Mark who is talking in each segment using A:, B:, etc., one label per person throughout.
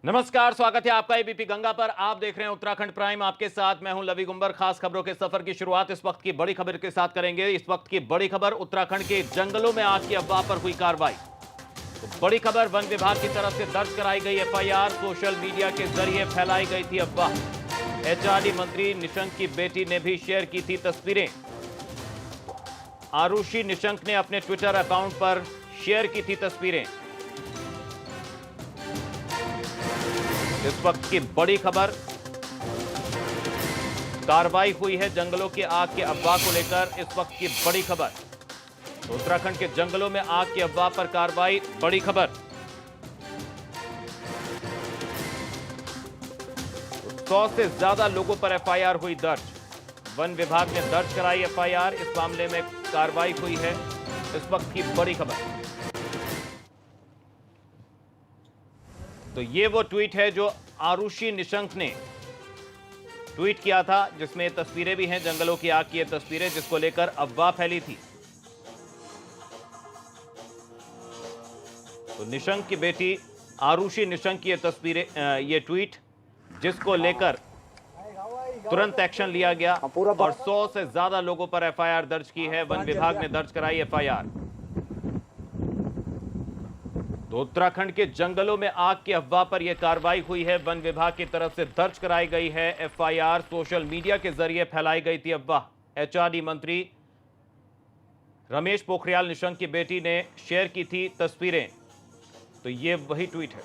A: नमस्कार, स्वागत है आपका एबीपी गंगा पर। आप देख रहे हैं उत्तराखंड प्राइम। आपके साथ मैं हूं लवी गुंबर। खास खबरों के सफर की शुरुआत इस वक्त की बड़ी खबर के साथ करेंगे। इस वक्त की बड़ी खबर, उत्तराखंड के जंगलों में आग की अफवाह पर हुई कार्रवाई। तो बड़ी खबर, वन विभाग की तरफ से दर्ज कराई गई एफआईआर। सोशल मीडिया के जरिए फैलाई गई थी अफवाह। एचआरडी मंत्री निशंक की बेटी ने भी शेयर की थी तस्वीरें। आरुषि निशंक ने अपने ट्विटर अकाउंट पर शेयर की थी तस्वीरें। इस वक्त की बड़ी खबर, कार्रवाई हुई है जंगलों की आग के अफवाह को लेकर। इस वक्त की बड़ी खबर, तो उत्तराखंड के जंगलों में आग की अफवाह पर कार्रवाई, बड़ी खबर। 100 से ज्यादा लोगों पर एफआईआर हुई दर्ज। वन विभाग ने दर्ज कराई एफआईआर। इस मामले में कार्रवाई हुई है। इस वक्त की बड़ी खबर। तो ये वो ट्वीट है जो आरुषि निशंक ने ट्वीट किया था, जिसमें तस्वीरें भी हैं जंगलों की आग की ये तस्वीरें, जिसको लेकर अफवाह फैली थी। तो निशंक की बेटी आरुषि निशंक की ये तस्वीरें, ये ट्वीट, जिसको लेकर तुरंत एक्शन लिया गया और 100 से ज्यादा लोगों पर एफआईआर दर्ज की है। वन विभाग ने दर्ज कराई एफआईआर। तो उत्तराखंड के जंगलों में आग की अफवाह पर यह कार्रवाई हुई है। वन विभाग की तरफ से दर्ज कराई गई है एफआईआर। सोशल मीडिया के जरिए फैलाई गई थी अफवाह। एचआरडी मंत्री रमेश पोखरियाल निशंक की बेटी ने शेयर की थी तस्वीरें। तो यह वही ट्वीट है।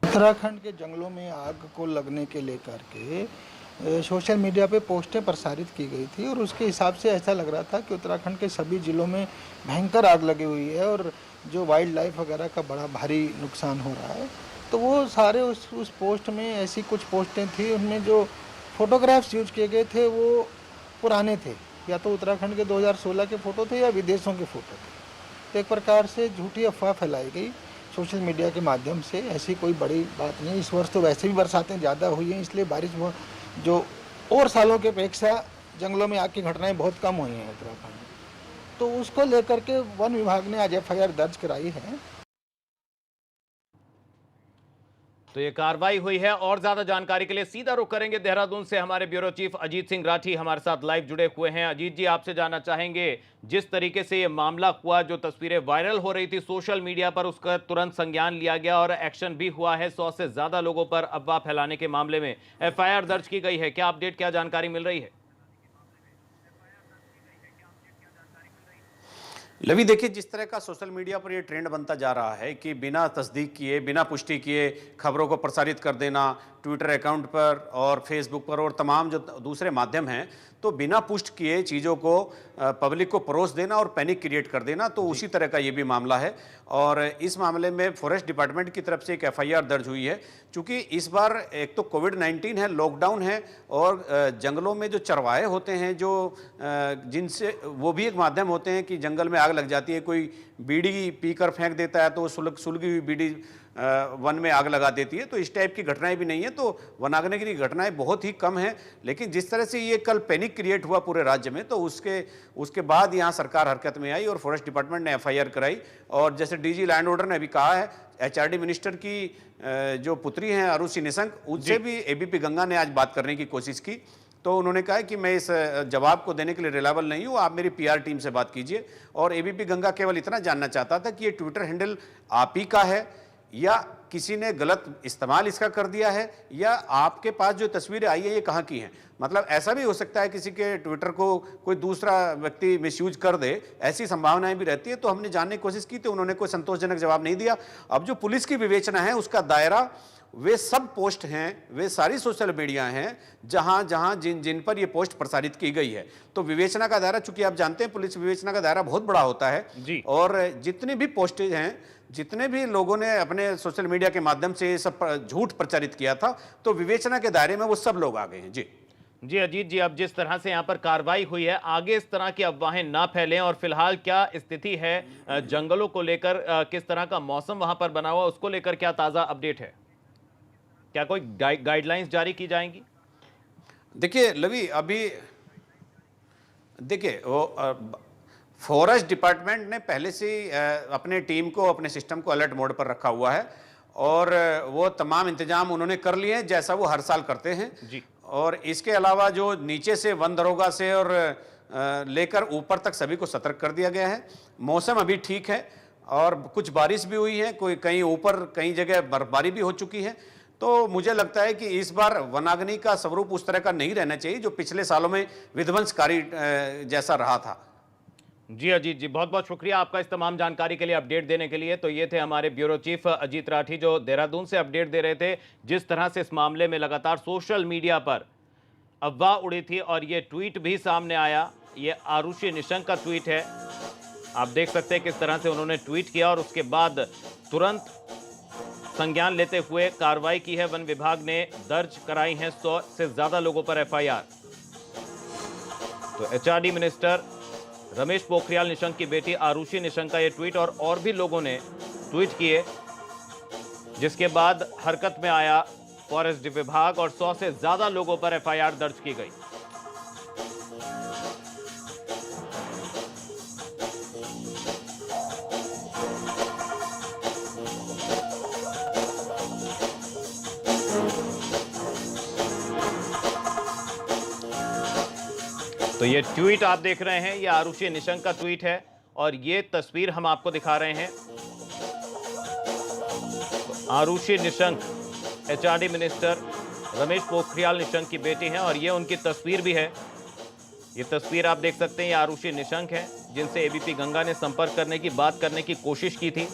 B: उत्तराखंड के जंगलों में आग को लगने के लेकर के सोशल मीडिया पे पोस्टें प्रसारित की गई थी और उसके हिसाब से ऐसा लग रहा था कि उत्तराखंड के सभी जिलों में भयंकर आग लगी हुई है और जो वाइल्ड लाइफ वगैरह का बड़ा भारी नुकसान हो रहा है। तो वो सारे उस पोस्ट में ऐसी कुछ पोस्टें थी, उनमें जो फोटोग्राफ्स यूज किए गए थे वो पुराने थे, या तो उत्तराखंड के 2016 के फ़ोटो थे या विदेशों के फ़ोटो थे। तो एक प्रकार से झूठी अफवाह फैलाई गई सोशल मीडिया के माध्यम से। ऐसी कोई बड़ी बात नहीं। इस वर्ष तो वैसे भी बरसातें ज़्यादा हुई हैं, इसलिए बारिश जो और सालों की अपेक्षा जंगलों में आग की घटनाएं बहुत कम हुई हैं उत्तराखंड में। तो उसको लेकर के वन विभाग ने आज एफआईआर दर्ज कराई है।
A: तो ये कार्रवाई हुई है। और ज्यादा जानकारी के लिए सीधा रुख करेंगे देहरादून से। हमारे ब्यूरो चीफ अजीत सिंह राठी हमारे साथ लाइव जुड़े हुए हैं। अजीत जी, आपसे जानना चाहेंगे, जिस तरीके से ये मामला हुआ, जो तस्वीरें वायरल हो रही थी सोशल मीडिया पर, उसका तुरंत संज्ञान लिया गया और एक्शन भी हुआ है। 100 से ज्यादा लोगों पर अफवाह फैलाने के मामले में एफआईआर दर्ज की गई है। क्या अपडेट, क्या जानकारी मिल रही है?
C: लवी, देखिए, जिस तरह का सोशल मीडिया पर ये ट्रेंड बनता जा रहा है कि बिना तस्दीक किए, बिना पुष्टि किए खबरों को प्रसारित कर देना ट्विटर अकाउंट पर और फेसबुक पर और तमाम जो दूसरे माध्यम हैं, तो बिना पुष्ट किए चीज़ों को पब्लिक को परोस देना और पैनिक क्रिएट कर देना, तो उसी तरह का ये भी मामला है। और इस मामले में फॉरेस्ट डिपार्टमेंट की तरफ से एक एफआईआर दर्ज हुई है, क्योंकि इस बार एक तो कोविड-19 है, लॉकडाउन है और जंगलों में जो चरवाहे होते हैं, जो जिनसे वो भी एक माध्यम होते हैं कि जंगल में आग लग जाती है, कोई बीड़ी पीकर फेंक देता है तो सुलगी हुई बीड़ी वन में आग लगा देती है। तो इस टाइप की घटनाएं भी नहीं है, तो वनाग्नि की घटनाएं बहुत ही कम हैं। लेकिन जिस तरह से ये कल पैनिक क्रिएट हुआ पूरे राज्य में, तो उसके बाद यहाँ सरकार हरकत में आई और फॉरेस्ट डिपार्टमेंट ने एफआईआर कराई। और जैसे डीजी लैंड ऑर्डर ने अभी कहा है, एचआरडी मिनिस्टर की जो पुत्री हैं आरुषि निशंक, उनसे भी एबीपी गंगा ने आज बात करने की कोशिश की। तो उन्होंने कहा कि मैं इस जवाब को देने के लिए रिलायबल नहीं हूँ, आप मेरी पीआर टीम से बात कीजिए। और एबीपी गंगा केवल इतना जानना चाहता था कि ये ट्विटर हैंडल आप ही का है या किसी ने गलत इस्तेमाल इसका कर दिया है, या आपके पास जो तस्वीरें आई है ये कहाँ की हैं। मतलब ऐसा भी हो सकता है किसी के ट्विटर को कोई दूसरा व्यक्ति मिसयूज कर दे, ऐसी संभावनाएं भी रहती है। तो हमने जानने की कोशिश की तो उन्होंने कोई संतोषजनक जवाब नहीं दिया। अब जो पुलिस की विवेचना है उसका दायरा, वे सब पोस्ट हैं, वे सारी सोशल मीडिया हैं जहां जहां जिन पर ये पोस्ट प्रसारित की गई है। तो विवेचना का दायरा, चूंकि आप जानते हैं पुलिस विवेचना का दायरा बहुत बड़ा होता है
A: जी।
C: और जितनी भी पोस्टेज हैं, जितने भी लोगों ने अपने सोशल मीडिया के माध्यम से ये सब झूठ प्रचारित किया था, तो विवेचना के दायरे में वो सब लोग आ गए हैं। जी
A: अजीत जी, अब जिस तरह से यहाँ पर कार्रवाई हुई है, आगे इस तरह की अफवाहें ना फैलें, और फिलहाल क्या स्थिति है जंगलों को लेकर, किस तरह का मौसम वहां पर बना हुआ, उसको लेकर क्या ताजा अपडेट है? क्या कोई गाइडलाइंस जारी की जाएंगी?
C: देखिए लवी, अभी देखिए वो फॉरेस्ट डिपार्टमेंट ने पहले से ही अपने टीम को, अपने सिस्टम को अलर्ट मोड पर रखा हुआ है और वो तमाम इंतजाम उन्होंने कर लिए हैं जैसा वो हर साल करते हैं
A: जी।
C: और इसके अलावा जो नीचे से वन दरोगा से और लेकर ऊपर तक सभी को सतर्क कर दिया गया है। मौसम अभी ठीक है और कुछ बारिश भी हुई है, कोई कहीं ऊपर कई जगह बर्फबारी भी हो चुकी है। तो मुझे लगता है कि इस बार वनाग्नि का स्वरूप उस तरह का नहीं रहना चाहिए जो पिछले सालों में विध्वंसकारी जैसा रहा था।
A: जी अजीत जी, बहुत बहुत शुक्रिया आपका इस तमाम जानकारी के लिए, अपडेट देने के लिए। तो ये थे हमारे ब्यूरो चीफ अजीत राठी जो देहरादून से अपडेट दे रहे थे जिस तरह से इस मामले में लगातार सोशल मीडिया पर अफवाह उड़ी थी और ये ट्वीट भी सामने आया। ये आरुषि निशंक का ट्वीट है, आप देख सकते हैं किस तरह से उन्होंने ट्वीट किया और उसके बाद तुरंत संज्ञान लेते हुए कार्रवाई की है। वन विभाग ने दर्ज कराई है 100 से ज्यादा लोगों पर एफआईआर। तो एचआरडी मिनिस्टर रमेश पोखरियाल निशंक की बेटी आरुषि निशंक का ये ट्वीट और भी लोगों ने ट्वीट किए, जिसके बाद हरकत में आया फॉरेस्ट विभाग और 100 से ज्यादा लोगों पर एफआईआर दर्ज की गई। तो ये ट्वीट आप देख रहे हैं, ये आरुषि निशंक का ट्वीट है और ये तस्वीर हम आपको दिखा रहे हैं। तो आरुषि निशंक एचआरडी मिनिस्टर रमेश पोखरियाल निशंक की बेटी हैं और ये उनकी तस्वीर भी है। ये तस्वीर आप देख सकते हैं, ये आरुषि निशंक है जिनसे एबीपी गंगा ने संपर्क करने की, बात करने की कोशिश की थी,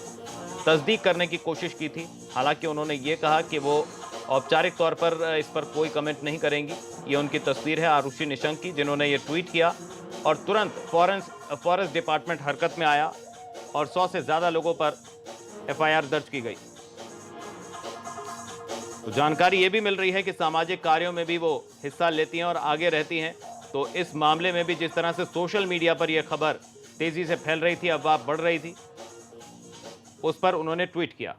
A: तस्दीक करने की कोशिश की थी। हालांकि उन्होंने ये कहा कि वो औपचारिक तौर पर इस पर कोई कमेंट नहीं करेंगी। ये उनकी तस्वीर है आरुषि निशंक की जिन्होंने ये ट्वीट किया और तुरंत फॉरेस्ट डिपार्टमेंट हरकत में आया और 100 से ज़्यादा लोगों पर एफआईआर दर्ज की गई। तो जानकारी ये भी मिल रही है कि सामाजिक कार्यों में भी वो हिस्सा लेती हैं और आगे रहती हैं। तो इस मामले में भी जिस तरह से सोशल मीडिया पर यह खबर तेज़ी से फैल रही थी, अफवाह बढ़ रही थी, उस पर उन्होंने ट्वीट किया।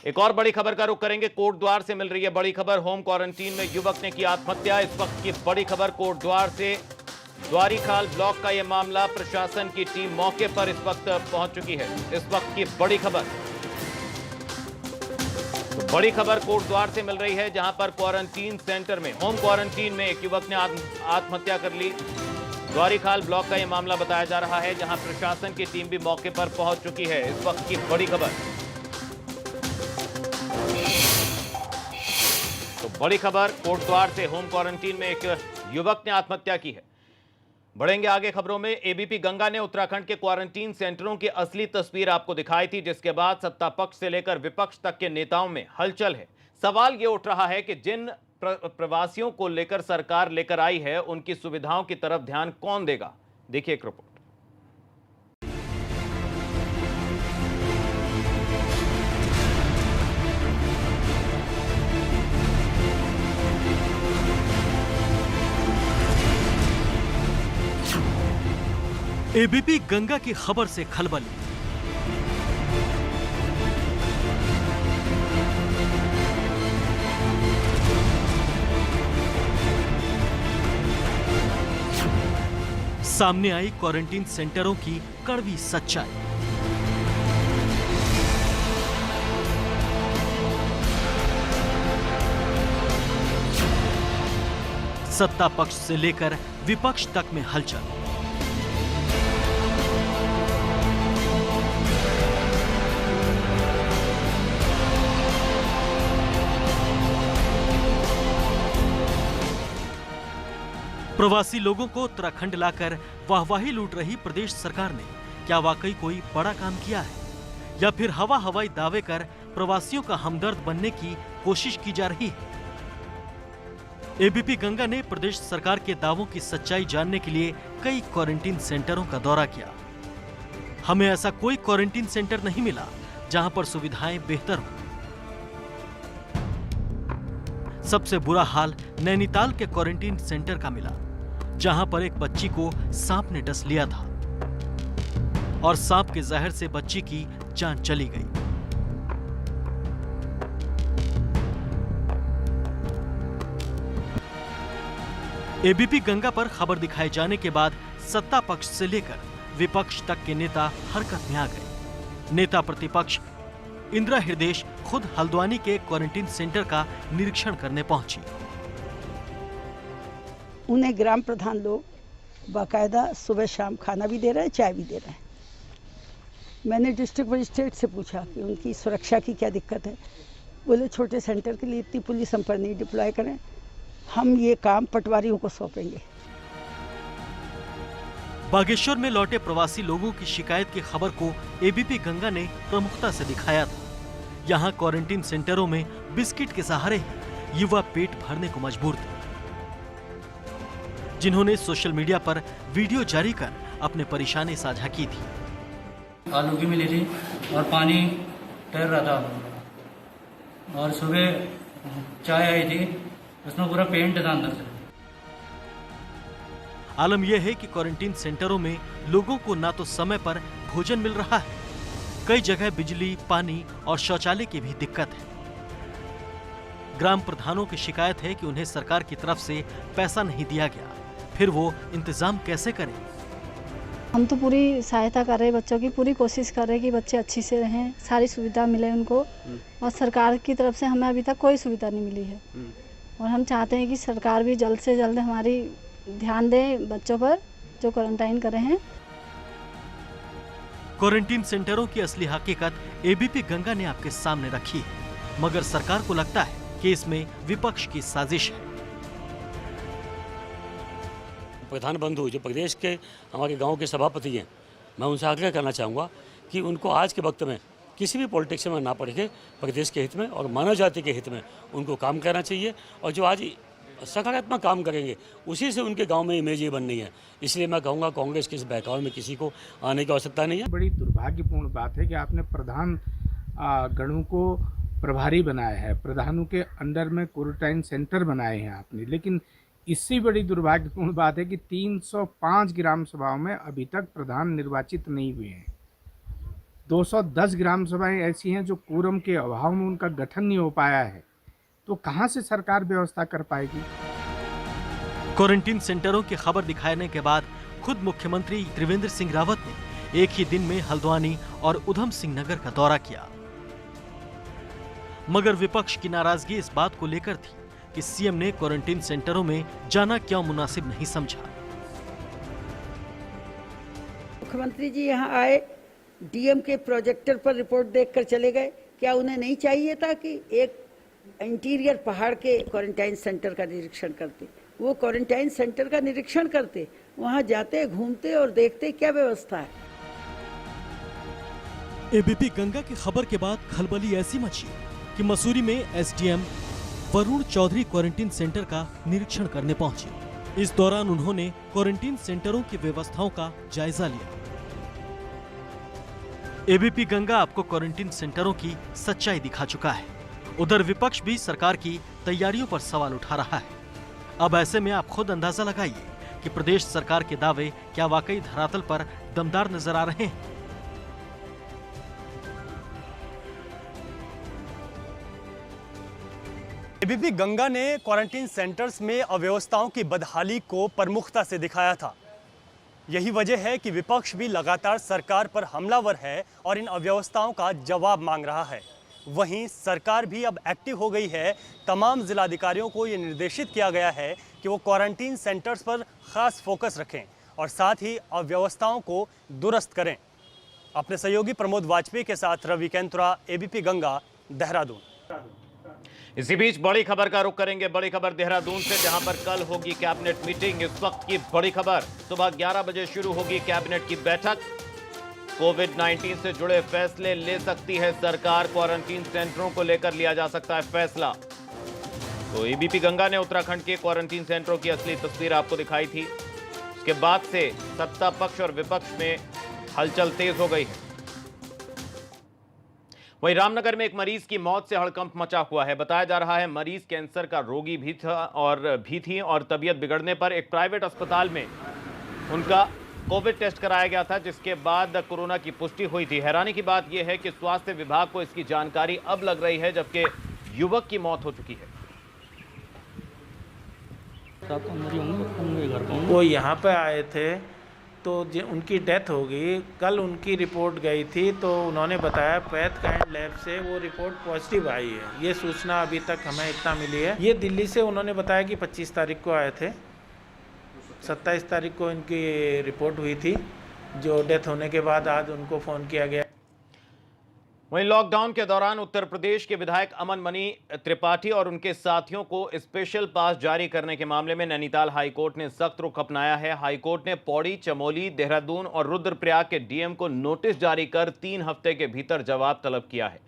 A: एक और बड़ी खबर का रुख करेंगे, कोटद्वार से मिल रही है बड़ी खबर। होम क्वारंटीन में युवक ने की आत्महत्या। इस वक्त की बड़ी खबर कोटद्वार से, द्वारीखाल ब्लॉक का यह मामला। प्रशासन की टीम मौके पर इस वक्त पहुंच चुकी है। इस वक्त की बड़ी खबर, तो बड़ी खबर कोटद्वार से मिल रही है जहां पर क्वारंटीन सेंटर में, होम क्वारंटीन में एक युवक ने आत्महत्या कर ली। द्वारीखाल ब्लॉक का यह मामला बताया जा रहा है जहां प्रशासन की टीम भी मौके पर पहुंच चुकी है। इस वक्त की बड़ी खबर, तो बड़ी खबर कोटद्वार से, होम क्वारंटीन में एक युवक ने आत्महत्या की है। बढ़ेंगे आगे खबरों में। एबीपी गंगा ने उत्तराखंड के क्वारंटीन सेंटरों की असली तस्वीर आपको दिखाई थी, जिसके बाद सत्ता पक्ष से लेकर विपक्ष तक के नेताओं में हलचल है। सवाल यह उठ रहा है कि जिन प्रवासियों को लेकर सरकार लेकर आई है उनकी सुविधाओं की तरफ ध्यान कौन देगा। देखिए एक रिपोर्ट।
D: एबीपी गंगा की खबर से खलबली। सामने आई क्वारंटीन सेंटरों की कड़वी सच्चाई। सत्ता पक्ष से लेकर विपक्ष तक में हलचल। प्रवासी लोगों को उत्तराखंड लाकर वाहवाही लूट रही प्रदेश सरकार ने क्या वाकई कोई बड़ा काम किया है, या फिर हवाई दावे कर प्रवासियों का हमदर्द बनने की कोशिश की जा रही है? एबीपी गंगा ने प्रदेश सरकार के दावों की सच्चाई जानने के लिए कई क्वारंटीन सेंटरों का दौरा किया। हमें ऐसा कोई क्वारंटीन सेंटर नहीं मिला जहां पर सुविधाएं बेहतर हो। सबसे बुरा हाल नैनीताल के क्वारंटीन सेंटर का मिला, जहां पर एक बच्ची को सांप ने डस लिया था और सांप के जहर से बच्ची की जान चली गई। एबीपी गंगा पर खबर दिखाए जाने के बाद सत्ता पक्ष से लेकर विपक्ष तक के नेता हरकत में आ गए। नेता प्रतिपक्ष इंदिरा हृदयेश खुद हल्द्वानी के क्वारंटीन सेंटर का निरीक्षण करने पहुंची।
E: उन्हें ग्राम प्रधान लोग बाकायदा सुबह शाम खाना भी दे रहे हैं, चाय भी दे रहे हैं। मैंने डिस्ट्रिक्ट मजिस्ट्रेट से पूछा कि उनकी सुरक्षा की क्या दिक्कत है। बोले छोटे सेंटर के लिए इतनी पुलिस हम पर नहीं डिप्लॉय करें, हम ये काम पटवारियों को सौंपेंगे।
D: बागेश्वर में लौटे प्रवासी लोगों की शिकायत की खबर को एबीपी गंगा ने प्रमुखता से दिखाया था। यहाँ क्वारंटीन सेंटरों में बिस्किट के सहारे ही युवा पेट भरने को मजबूर थे, जिन्होंने सोशल मीडिया पर वीडियो जारी कर अपने परेशानी साझा की थी।
F: आलू की मिली थी और पानी तैर रहा था, और सुबह चाय आई थी, उसमें पूरा पेंट था अंदर से।
D: आलम यह है कि क्वारंटीन सेंटरों में लोगों को ना तो समय पर भोजन मिल रहा है, कई जगह बिजली, पानी और शौचालय की भी दिक्कत है। ग्राम प्रधानों की शिकायत है कि उन्हें सरकार की तरफ से पैसा नहीं दिया गया, फिर वो इंतजाम कैसे करें।
G: हम तो पूरी सहायता कर रहे हैं, बच्चों की पूरी कोशिश कर रहे हैं कि बच्चे अच्छी से रहें, सारी सुविधा मिले उनको, और सरकार की तरफ से हमें अभी तक कोई सुविधा नहीं मिली है। और हम चाहते हैं कि सरकार भी जल्द से जल्द हमारी ध्यान दे बच्चों पर जो क्वारंटाइन कर रहे हैं।
D: क्वारंटीन सेंटरों की असली हकीकत एबीपी गंगा ने आपके सामने रखी है, मगर सरकार को लगता है कि इसमें विपक्ष की साजिश है।
H: प्रधान बंधु जो प्रदेश के हमारे गांव के सभापति हैं, मैं उनसे आग्रह करना चाहूँगा कि उनको आज के वक्त में किसी भी पॉलिटिक्स में ना पड़ के प्रदेश के हित में और मानव जाति के हित में उनको काम करना चाहिए, और जो आज सकारात्मक काम करेंगे उसी से उनके गांव में इमेज ये बननी है। इसलिए मैं कहूँगा कांग्रेस के इस बहकावे में किसी को आने की आवश्यकता नहीं है।
I: बड़ी दुर्भाग्यपूर्ण बात है कि आपने प्रधान गणों को प्रभारी बनाया है, प्रधानों के अंडर में क्वारंटाइन सेंटर बनाए हैं आपने, लेकिन इससे बड़ी दुर्भाग्यपूर्ण बात है कि 305 ग्राम सभाओं में अभी तक प्रधान निर्वाचित नहीं हुए हैं। 210 ग्राम सभाएं ऐसी हैं जो कोरम के अभाव में उनका गठन नहीं हो पाया है, तो कहां से सरकार व्यवस्था कर पाएगी।
D: क्वारंटीन सेंटरों की खबर दिखाने के बाद खुद मुख्यमंत्री त्रिवेंद्र सिंह रावत ने एक ही दिन में हल्द्वानी और उधम सिंह नगर का दौरा किया, मगर विपक्ष की नाराजगी इस बात को लेकर थी कि सीएम ने क्वारंटीन सेंटरों में जाना क्यों मुनासिब नहीं समझा।
E: मुख्यमंत्री जी यहाँ आए, डीएम के प्रोजेक्टर पर रिपोर्ट देखकर चले गए। क्या उन्हें नहीं चाहिए था कि एक इंटीरियर पहाड़ के क्वारंटाइन सेंटर का निरीक्षण करते? वो क्वारंटाइन सेंटर का निरीक्षण करते, वहां जाते, घूमते और देखते क्या व्यवस्था है।
D: एबीपी गंगा की खबर के बाद खलबली ऐसी मची कि मसूरी में SDM Varun Chaudhary quarantine centre का निरीक्षण करने पहुंचे। इस दौरान उन्होंने क्वारंटीन सेंटरों की व्यवस्थाओं का जायजा लिया। एबीपी गंगा आपको क्वारंटीन सेंटरों की सच्चाई दिखा चुका है। उधर विपक्ष भी सरकार की तैयारियों पर सवाल उठा रहा है। अब ऐसे में आप खुद अंदाजा लगाइए कि प्रदेश सरकार के दावे क्या वाकई धरातल पर दमदार नजर आ रहे हैं।
J: एबीपी गंगा ने क्वारंटीन सेंटर्स में अव्यवस्थाओं की बदहाली को प्रमुखता से दिखाया था। यही वजह है कि विपक्ष भी लगातार सरकार पर हमलावर है और इन अव्यवस्थाओं का जवाब मांग रहा है। वहीं सरकार भी अब एक्टिव हो गई है। तमाम जिलाधिकारियों को ये निर्देशित किया गया है कि वो क्वारंटीन सेंटर्स पर खास फोकस रखें और साथ ही अव्यवस्थाओं को दुरुस्त करें। अपने सहयोगी प्रमोद वाजपेयी के साथ रवि कैंतुरा, एबीपी गंगा, देहरादून।
A: इसी बीच बड़ी खबर का रुख करेंगे। बड़ी खबर देहरादून से, जहां पर कल होगी कैबिनेट मीटिंग। इस वक्त की बड़ी खबर, सुबह 11 बजे शुरू होगी कैबिनेट की बैठक। कोविड-19 से जुड़े फैसले ले सकती है सरकार। क्वारंटीन सेंटरों को लेकर लिया जा सकता है फैसला। तो एबीपी गंगा ने उत्तराखंड के क्वारंटीन सेंटरों की असली तस्वीर आपको दिखाई थी। उसके बाद से सत्ता पक्ष और विपक्ष में हलचल तेज हो गई है। वहीं रामनगर में एक मरीज की मौत से हड़कंप मचा हुआ है। बताया जा रहा है मरीज कैंसर का रोगी भी थी और तबीयत बिगड़ने पर एक प्राइवेट अस्पताल में उनका कोविड टेस्ट कराया गया था, जिसके बाद कोरोना की पुष्टि हुई थी। हैरानी की बात यह है कि स्वास्थ्य विभाग को इसकी जानकारी अब लग रही है, जबकि युवक की मौत हो चुकी है।
K: वो यहाँ पे आए थे तो उनकी डेथ हो गई। कल उनकी रिपोर्ट गई थी तो उन्होंने बताया पैथ काइंड लैब से वो रिपोर्ट पॉजिटिव आई है। ये सूचना अभी तक हमें इतना मिली है। ये दिल्ली से उन्होंने बताया कि 25 तारीख को आए थे, 27 तारीख को इनकी रिपोर्ट हुई थी। जो डेथ होने के बाद आज उनको फ़ोन किया गया।
A: वहीं लॉकडाउन के दौरान उत्तर प्रदेश के विधायक अमन मनी त्रिपाठी और उनके साथियों को स्पेशल पास जारी करने के मामले में नैनीताल हाईकोर्ट ने सख्त रुख अपनाया है। हाईकोर्ट ने पौड़ी, चमोली, देहरादून और रुद्रप्रयाग के डीएम को नोटिस जारी कर 3 हफ्ते के भीतर जवाब तलब किया है।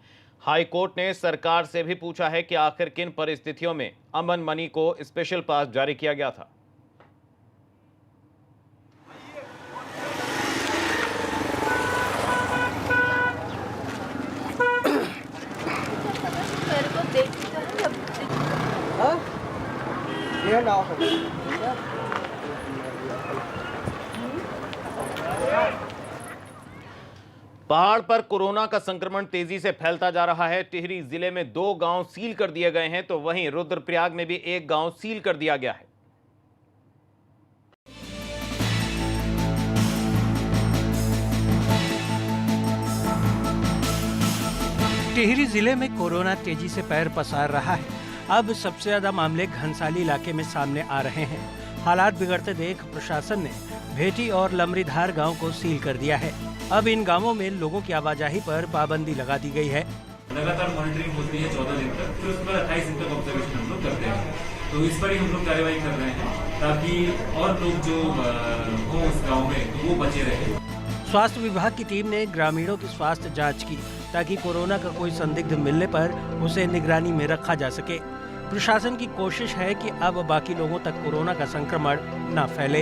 A: हाईकोर्ट ने सरकार से भी पूछा है कि आखिर किन परिस्थितियों में अमन मनी को स्पेशल पास जारी किया गया था। पहाड़ पर कोरोना का संक्रमण तेजी से फैलता जा रहा है। टिहरी जिले में 2 गांव सील कर दिए गए हैं तो वहीं रुद्रप्रयाग में भी 1 गांव सील कर दिया गया है।
L: टिहरी जिले में कोरोना तेजी से पैर पसार रहा है। अब सबसे ज्यादा मामले घनसाली इलाके में सामने आ रहे हैं। हालात बिगड़ते देख प्रशासन ने भेटी और लमरीधार गांव को सील कर दिया है। अब इन गांवों में लोगों की आवाजाही पर पाबंदी लगा दी गई है।
M: लगातार मॉनिटरिंग होती है 14 दिन तक, फिर उस पर 28 दिन तक ऑब्जर्वेशन हम लोग करते हैं। तो इस पर ही हम लोग कार्रवाई कर रहे हैं ताकि और लोग जो हो उस गाँव में वो बचे रहे।
L: स्वास्थ्य विभाग की टीम ने ग्रामीणों की स्वास्थ्य जांच की ताकि कोरोना का कोई संदिग्ध मिलने पर उसे निगरानी में रखा जा सके। प्रशासन की कोशिश है कि अब बाकी लोगों तक कोरोना का संक्रमण न फैले।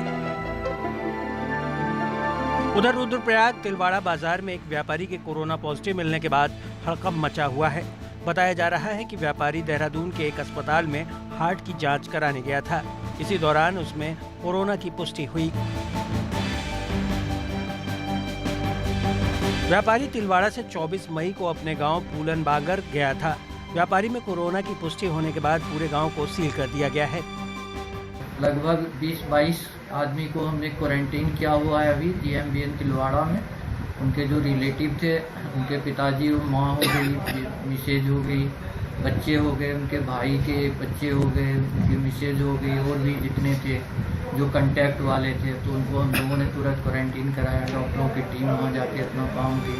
L: उधर रुद्रप्रयाग तिलवाड़ा बाजार में एक व्यापारी के कोरोना पॉजिटिव मिलने के बाद हड़कंप मचा हुआ है। बताया जा रहा है कि व्यापारी देहरादून के एक अस्पताल में हार्ट की जांच कराने गया था। इसी दौरान उसमें कोरोना की पुष्टि हुई। व्यापारी तिलवाड़ा से 24 मई को अपने गांव पूलन बागर गया था। व्यापारी में कोरोना की पुष्टि होने के बाद पूरे गांव को सील कर दिया गया है।
N: लगभग 20-22 आदमी को हमने क्वारंटीन किया हुआ है अभी DMBN तिलवाड़ा में। उनके जो रिलेटिव थे, उनके पिताजी और माँ हो गई, मिसेज हो गई, बच्चे हो गए, उनके भाई के बच्चे हो गए, उनकी मिसेज हो गई, और भी जितने थे जो कांटेक्ट वाले थे तो उनको हम लोगों ने तुरंत क्वारंटीन कराया। डॉक्टरों की टीम वहाँ जाके अपना काम की।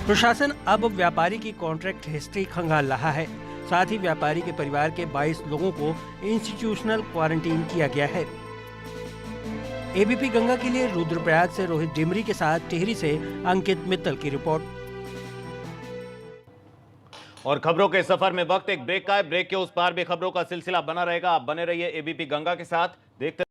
L: प्रशासन अब व्यापारी की कॉन्ट्रैक्ट हिस्ट्री खंगाल रहा है। साथ ही व्यापारी के परिवार के 22 लोगों को इंस्टीट्यूशनल क्वारंटीन किया गया है। ABP गंगा के लिए रुद्रप्रयाग से रोहित डिमरी के साथ टिहरी से अंकित मित्तल की रिपोर्ट।
A: और खबरों के सफर में वक्त एक ब्रेक का है। ब्रेक के उस पार भी खबरों का सिलसिला बना रहेगा। आप बने रहिए ABP गंगा के साथ। देखते